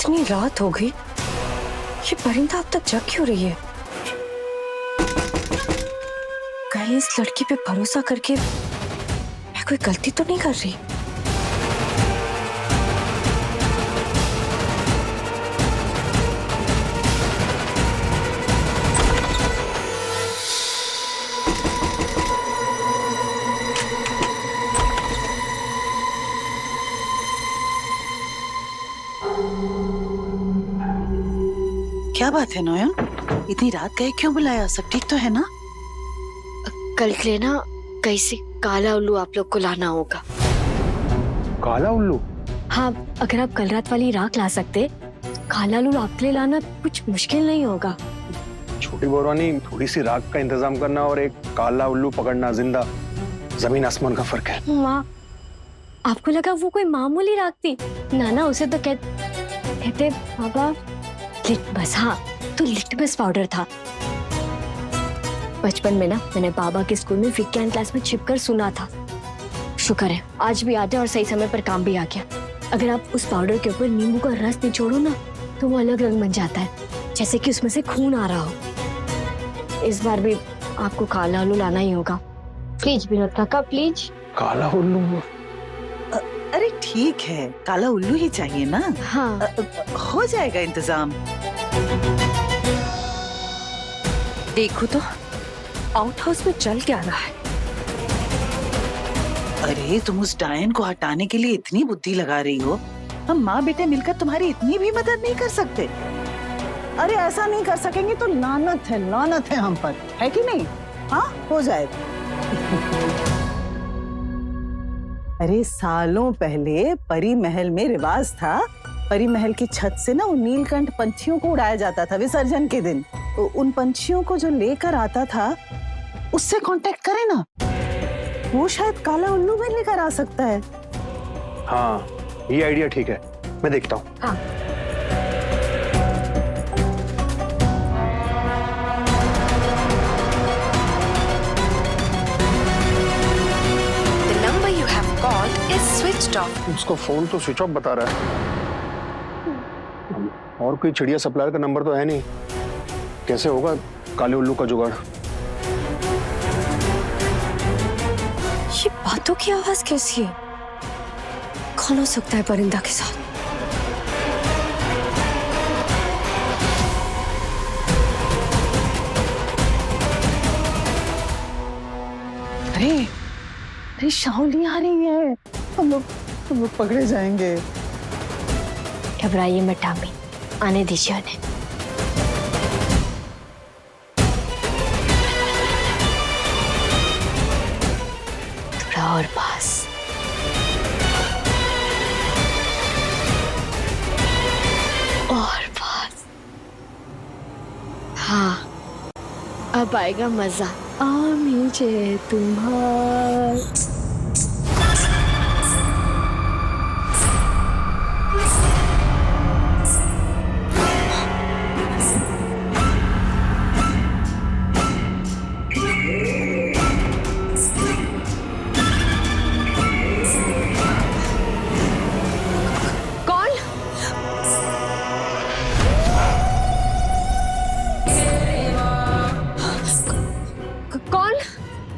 इतनी रात हो गई, ये परिंदा अब तक जग क्यों रही है? कहीं इस लड़की पे भरोसा करके मैं कोई गलती तो नहीं कर रही? क्या बात है नोयन, इतनी रात गए क्यों बुलाया? सब ठीक तो है ना? कल के लिए ना कहीं से काला उल्लू आप लोग को लाना होगा। काला उल्लू? हाँ, अगर आप कल रात वाली राख ला सकते, काला उल्लू आपके लिए लाना कुछ मुश्किल नहीं होगा। छोटी बोरवानी, थोड़ी सी राख का इंतजाम करना और एक काला उल्लू पकड़ना जिंदा जमीन आसमान का फर्क है। माँ, आपको लगा वो कोई मामूली राख थी? ना, उसे तो कहते बाबा लिटमस। हाँ, तो लिटमस पाउडर था। बचपन में ना मैंने बाबा के स्कूल में विज्ञान क्लास में छिपकर सुना था। शुक्र है आज भी आ गया और सही समय पर काम भी आ गया। अगर आप उस पाउडर के ऊपर नींबू का रस निचोड़ो ना तो वो अलग रंग बन जाता है, जैसे कि उसमें से खून आ रहा हो। इस बार भी आपको काला उल्लू लाना ही होगा। प्लीज विनोद काका, प्लीज। काला उल्लू? अरे ठीक है, काला उल्लू ही चाहिए ना। हाँ, हो जाएगा इंतजाम। देखो तो आउट हाउस में चल क्या रहा है। अरे तुम उस डायन को हटाने के लिए इतनी बुद्धि लगा रही हो, हम माँ बेटे मिलकर तुम्हारी इतनी भी मदद नहीं कर सकते? अरे ऐसा नहीं कर सकेंगे तो लानत है हम पर, है कि नहीं? हाँ, हो जाएगा। अरे सालों पहले परी महल में रिवाज था, परी महल की छत से ना उन नीलकंठ पंछियों को उड़ाया जाता था विसर्जन के दिन। तो उन पंछियों को जो लेकर आता था उससे कांटेक्ट करें ना, वो शायद काला उल्लू में लेकर आ सकता है। हाँ, ये आइडिया ठीक है, मैं देखता हूँ। हाँ। उसको फोन तो स्विच ऑफ बता रहा है, और कोई चिड़िया सप्लायर का नंबर तो है नहीं। कैसे होगा काले उल्लू का जुगाड़? ये बातों की आवाज कैसी है? कौन हो सकता है परिंदा के साथ? अरे शाओली आ रही है, हम लोग पकड़े जाएंगे। घबराइए मत टामी, आने दीजिए उन्हें। थोड़ा और पास। और पास। हाँ, अब आएगा मजा। आमीचे तुम्हार।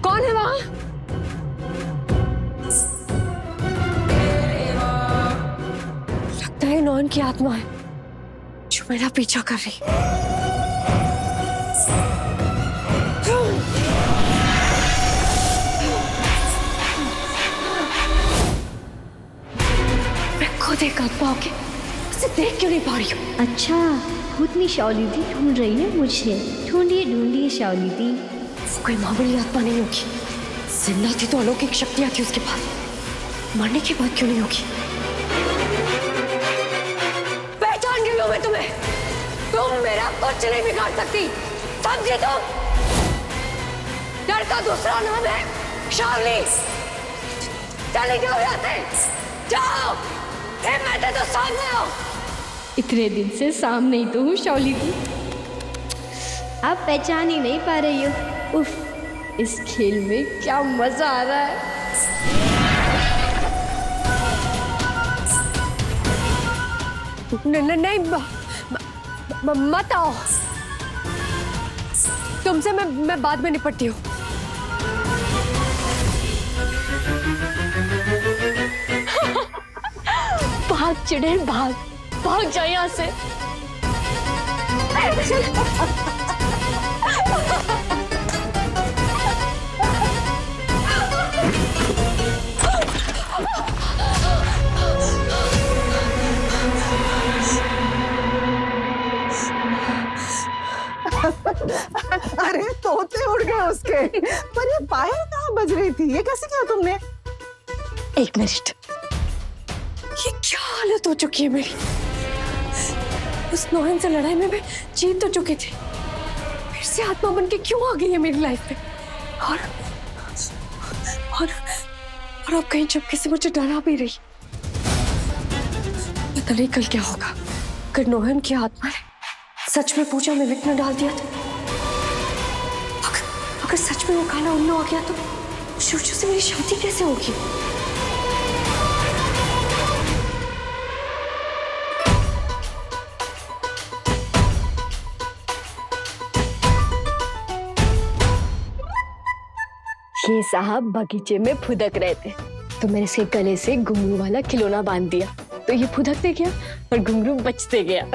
कौन है वहां? लगता है नॉन की आत्मा है जो मेरा पीछा कर रही। मैं खुद एक आत्मा के उसे देख क्यों नहीं पा रही हूँ? अच्छा, खुद में शाओली दी ढूंढ रही है मुझे। ढूंढिए शाओली दी। कोई मामूली आत्मा नहीं होगी, जिंदा थी तो अलौकिक शक्तियां थी उसके पास, मरने के बाद क्यों नहीं होगी? पहचान गई हूं मैं तुम्हें, तुम मेरा कुछ नहीं बिगाड़ सकती, समझे तुम? डर का दूसरा नाम है शाओली। चले जाओ यहाँ से, जाओ, हिम्मत है तो सामने आओ। इतने दिन से सामने ही तो हूँ शाओली दी, आप पहचान ही नहीं पा रही हो। उफ, इस खेल में क्या मजा आ रहा है। नहीं, मत आओ। तुमसे मैं बाद में निपटती हूँ। भाग चुड़ैल भाग, भाग जाओ यहाँ से। अरे तोते उड़ गए उसके, पर ये पायल कहाँ बज रही थी? ये कैसे किया तुमने? एक मिनट, ये क्या हालत हो चुकी है मेरी? उस नौहन से लड़ाई में मैं जीत तो चुकी थी, फिर से आत्मा बन के क्यों आ गई है मेरी लाइफ में? और अब कहीं चुपके से मुझे डरा भी रही। पता नहीं कल क्या होगा। अगर नौहन की आत्मा ने सच में पूजा में विघ्न डाल दिया तो, अगर सच में वो काला उल्लू आ गया तो शुचू से मेरी शादी कैसे होगी? ये साहब बगीचे में फुदक रहे थे तो मैंने इसके गले से घुंघरू वाला खिलौना बांध दिया, तो ये फुदकते गया और घुंघरू बचते गया।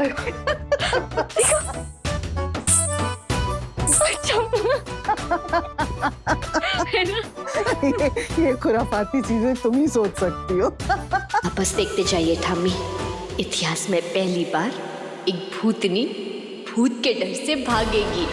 ये खुराफाती चीजें तुम ही सोच सकती हो। वापस देखते जाइए ठामी, इतिहास में पहली बार एक भूतनी भूत के डर से भागेगी।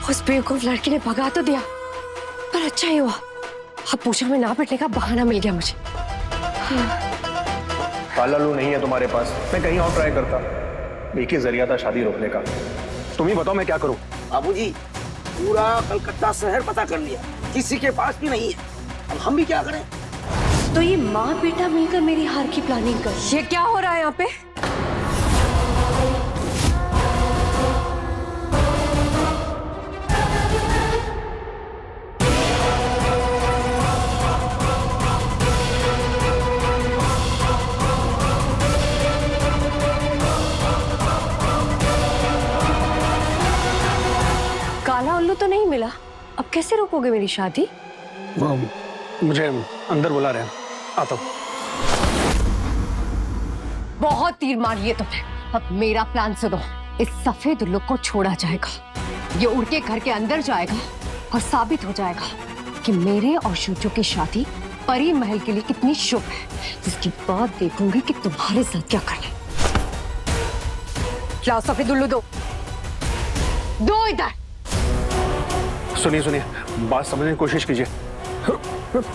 उस बेवकूफ लड़की ने भगा तो दिया, पर अच्छा ही हुआ, अब पूजा में ना बैठने का बहाना मिल गया मुझे। काला लू नहीं है तुम्हारे पास, मैं कहीं और ट्राई करता। एक ही जरिया था शादी रोकने का। तुम ही बताओ मैं क्या करूं? बाबूजी, पूरा कलकत्ता शहर पता कर लिया, किसी के पास भी नहीं है। अब हम भी क्या करें? तो ये माँ बेटा मिलकर मेरी हार की प्लानिंग कर। ये क्या हो रहा है यहाँ पे? काला उल्लू तो नहीं मिला, अब कैसे रोकोगे मेरी शादी? वो मुझे अंदर बुला रहे हैं, आता हूं। बहुत तीर मार लिए तुमने, अब मेरा प्लान सुनो। इस सफेद उल्लू को छोड़ा जाएगा, ये उड़ के घर के अंदर जाएगा और साबित हो जाएगा कि मेरे और शुचू की शादी परी महल के लिए कितनी शुभ है। जिसकी बात देखूंगी कि तुम्हारे साथ क्या करना है। लाओ सफेद उल्लू, दो इधर। सुनिए सुनिए, बात समझने की कोशिश कीजिए।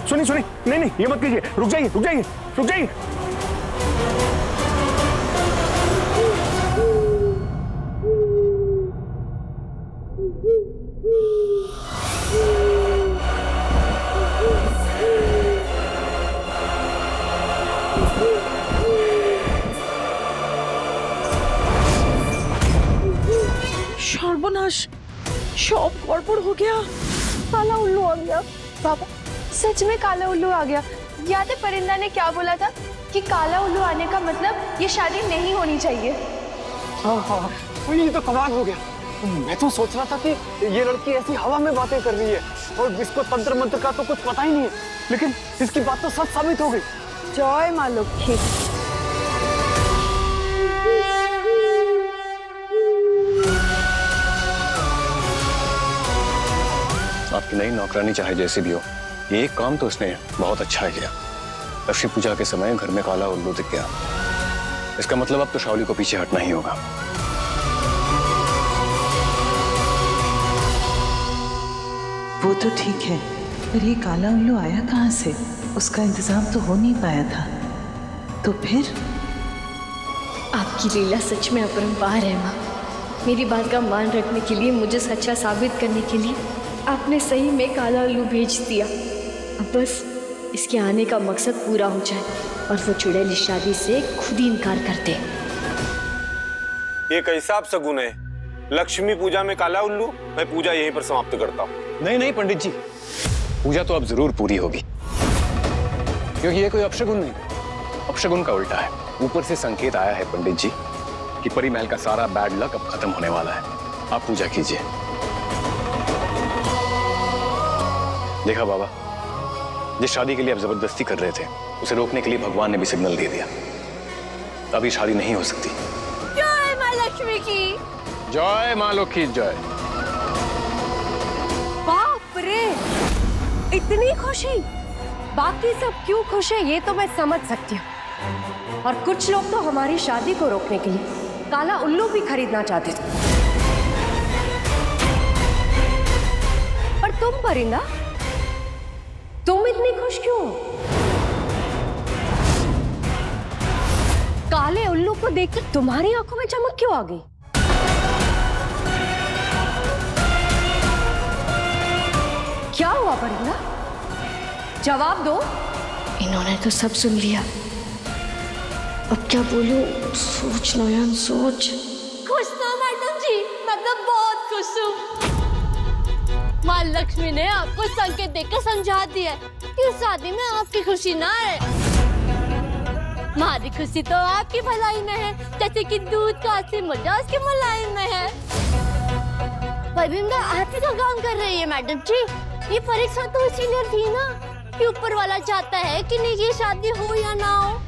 सुनिए, नहीं, ये मत कीजिए, रुक जाइए। सर्वनाश, शॉप गड़बड़ हो गया। काला उल्लू आ गया। पापा, सच में काला उल्लू आ गया। याद है परिंदा ने क्या बोला था कि काला उल्लू आने का मतलब ये शादी नहीं होनी चाहिए। हाँ, ये तो कमाल हो गया। मैं तो सोच रहा था कि ये लड़की ऐसी हवा में बातें कर रही है और इसको तंत्र मंत्र का तो कुछ पता ही नहीं है, लेकिन इसकी बात तो सच साबित हो गई। जय माँ लक्ष्मी। आपकी नई नौकरानी चाहे जैसी भी हो, ये एक काम तो उसने बहुत अच्छा किया। लक्ष्मी पूजा के समय घर में काला उल्लू दिख गया, इसका मतलब अब तो शाओली को पीछे हटना ही होगा। वो तो ठीक है, पर ये काला उल्लू आया कहाँ से? उसका इंतजाम तो हो नहीं पाया था। तो फिर? आपकी लीला सच में अपरंपार है माँ। मेरी बात का मान रखने के लिए, मुझे सच्चा साबित करने के लिए आपने सही में काला उल्लू भेज दिया। अब बस इसके आने का मकसद पूरा हो जाए और वो चुड़ैल इस शादी से खुद ही इनकार कर दे। ये कैसा आप सगुन है? लक्ष्मी पूजा में काला उल्लू। मैं पूजा यहीं पर समाप्त करता हूँ। नहीं नहीं पंडित जी, पूजा तो अब जरूर पूरी होगी, क्योंकि ये कोई अपशगुन नहीं, अपशगुन का उल्टा है। ऊपर से संकेत आया है पंडित जी कि परी महल का सारा बैड लक अब खत्म होने वाला है। आप पूजा कीजिए। देखा बाबा, जिस शादी के लिए आप जबरदस्ती कर रहे थे उसे रोकने के लिए भगवान ने भी सिग्नल दे दिया। अभी शादी नहीं हो सकती। जय माँ लक्ष्मी की। जय माँ लक्ष्मी की जय। बाप रे, इतनी खुशी! बाकी सब क्यों खुश है ये तो मैं समझ सकती हूँ। और कुछ लोग तो हमारी शादी को रोकने के लिए काला उल्लू भी खरीदना चाहते थे। पर तुम परिंदा, तुम इतनी खुश क्यों हो? काले उल्लू को देखकर तुम्हारी आंखों में चमक क्यों आ गई? क्या हुआ परिंदा? जवाब दो। इन्होंने तो सब सुन लिया, अब क्या बोलूं? सोच नयन सोच। खुश ना मैडम जी, मतलब बहुत खुश हूँ। माँ लक्ष्मी ने आपको संकेत देकर समझा दिया कि इस शादी में आपकी खुशी ना है। हमारी खुशी तो आपकी भलाई में है, जैसे कि दूध का असली मजा उसकी मलाई में है। परिंदा आप ही का काम कर रही है मैडम जी। ये परीक्षा तो इसीलिए थी ना कि ऊपर वाला चाहता है कि नहीं ये शादी हो या ना हो।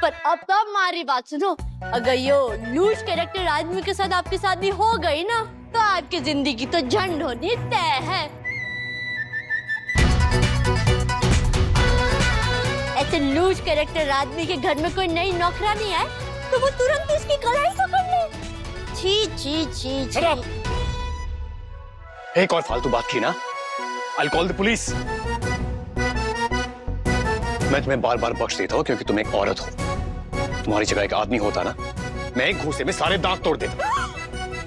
पर अब तो हमारी बात सुनो, अगर यो लूज कैरेक्टर आदमी के साथ आपकी शादी हो गई ना तो आपकी जिंदगी तो झंड होनी तय है। ऐसे लूज कैरेक्टर आदमी के घर में कोई नई नौकरानी है तो वो तुरंत उसकी कलाई पकड़ ले। छी छी छी छी। एक और फालतू बात की ना, I'll call the police। मैं तुम्हें बार बार बख्श देता हूँ क्योंकि तुम एक औरत हो। तुम्हारी जगह एक आदमी होता ना, मैं एक घूंसे में सारे दांत तोड़ देता।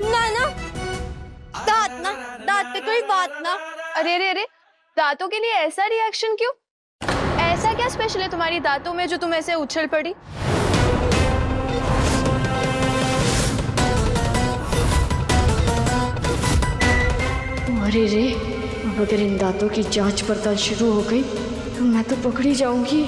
ना ना, दांत पे कोई बात ना। अरे अरे अरे, दांतों के लिए ऐसा रिएक्शन क्यों? ऐसा क्या स्पेशल है तुम्हारी दांतों में जो तुम ऐसे उछल पड़ी? अरे रे, अब अगर इन दांतों की जांच पड़ताल शुरू हो गई तो मैं तो पकड़ी जाऊंगी।